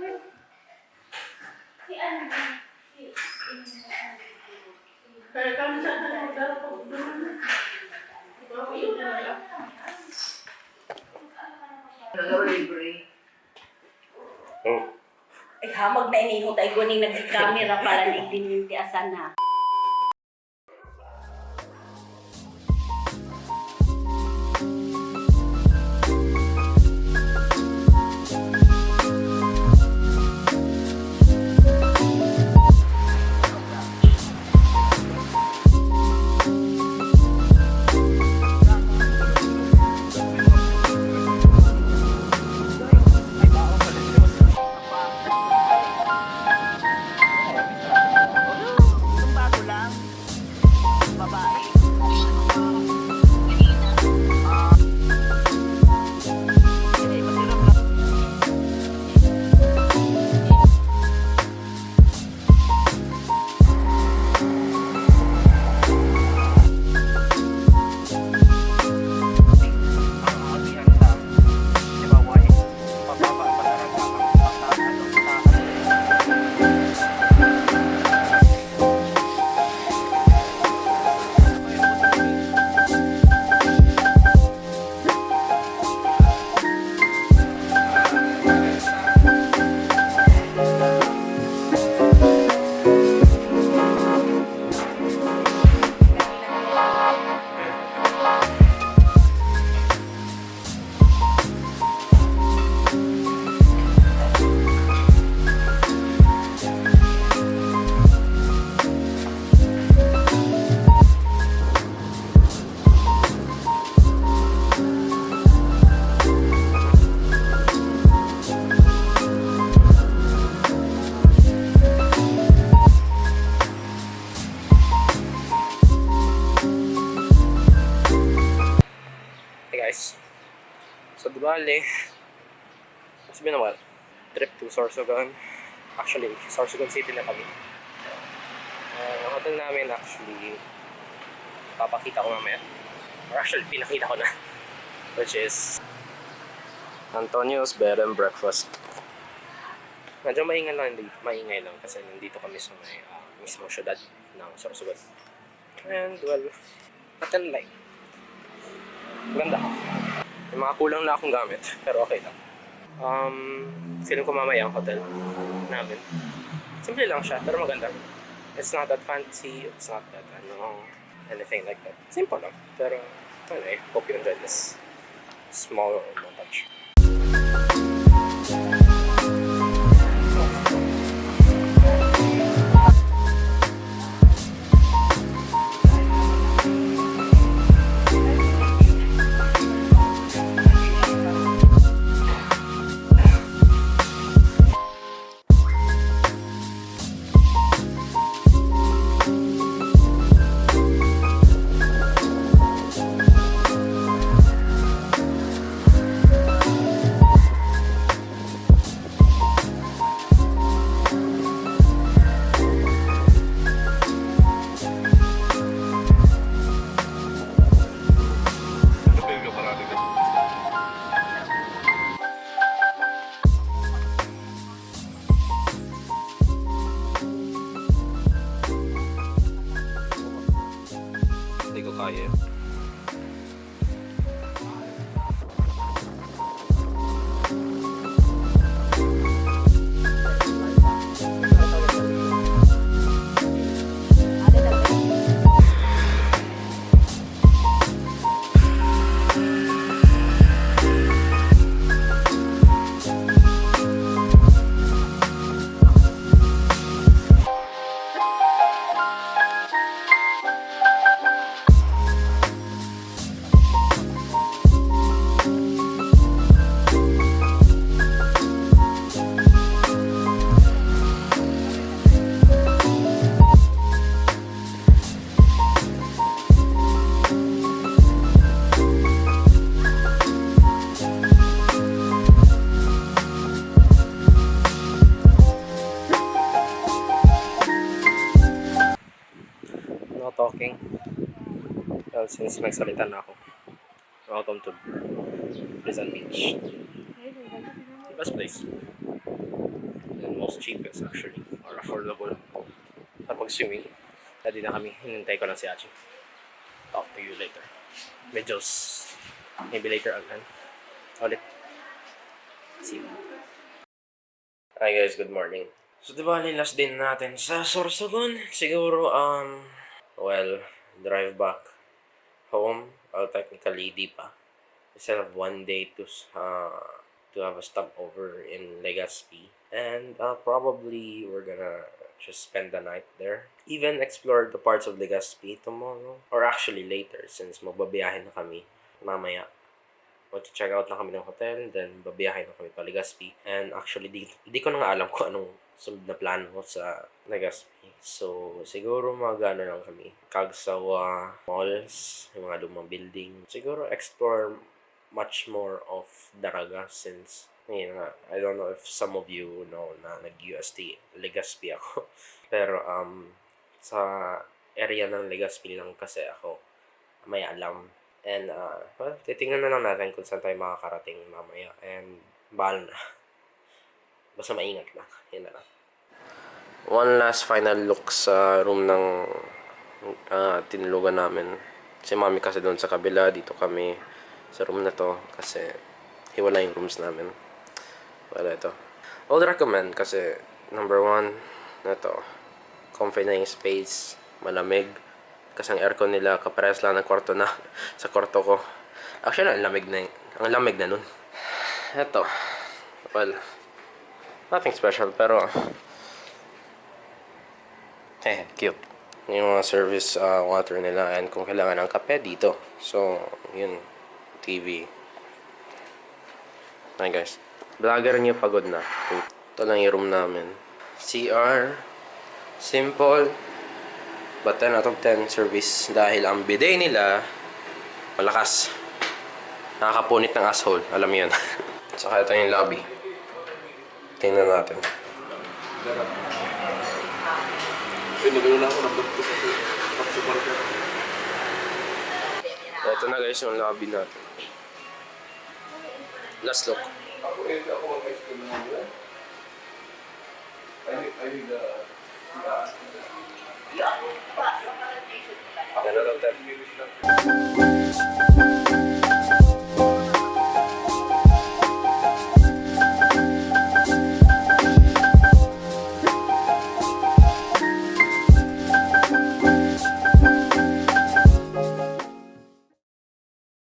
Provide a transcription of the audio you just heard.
Kaya kami sa Ay, hamag na inihot ay guning nag-camera para na itinindi asan na. So, bali, it's been a while. Trip to Sorsogon. Actually, Sorsogon City na kami. Ang hotel namin actually, papakita ko mamaya. Or actually, pinakita ko na. Which is Antonio's Bed and Breakfast. Medyo maingay lang kasi nandito kami sa may mismong syudad ng Sorsogon. And well, hotel life. Ganda. May mga kulang na akong gamit, pero okay lang. Feeling ko mamaya ang hotel namin. Simple lang siya, pero maganda. It's not that fancy, it's not that anything like that. Simple lang, pero anyway, hope you enjoy this small montage. Hindi ko kaya. No talking. Well, since nagsalita na ako. Welcome to Rizal Beach. The best place. most cheapest actually, or affordable sa pag-swimming. Ready na kami. Hinintay ko lang si Achi. Talk to you later. Medyo maybe later again. Ulit. See you. Hi guys, good morning. So diba last din natin sa Sorsogon? Siguro, well, drive back home. Well, technically, di pa. Instead of one day to have a stopover in Legazpi. And probably we're gonna just spend the night there. Even explore the parts of Legazpi tomorrow. Or actually later, since magbabiyahin na kami mamaya. Mag-check out na kami ng hotel, then babiyahin na kami pa Legazpi. And actually, di ko na nga alam kung anong sunod na plano ko sa Legazpi. So, siguro mag-ano lang kami. Kagsawa malls, yung mga lumang building. Siguro explore much more of Daraga since, yun nga, I don't know if some of you know na nag-UST Legazpi ako. Pero, sa area ng Legazpi lang kasi ako may alam. And, well, titingnan na lang natin kung saan tayo makakarating mamaya. And, bahala na. Basta maingat lang. Yun na lang. One last final look sa room ng tinulugan namin. Si mami kasi doon sa kabila. Dito kami sa room na to. Kasi, hiwala yung rooms namin. Well, ito. I would recommend kasi, number one, na to. Comfy na yung space. Malamig. Kasi ang aircon nila kaparehas lang ng kwarto na sa kwarto ko. Actually, ang lamig na nun. Eto. Well, nothing special pero cute. Yung mga service water nila and kung kailangan ng kape dito. So, yun. TV. Hi guys. Vlogger niyo pagod na. Ito lang yung room namin. CR. Simple. But 10 out of 10 service dahil ang bidet nila malakas. Nakakapunit ng asshole. Alam mo yun. Saka ito yung lobby. Tingnan natin. Ito na guys yung lobby natin. Last look. 10 out of 10.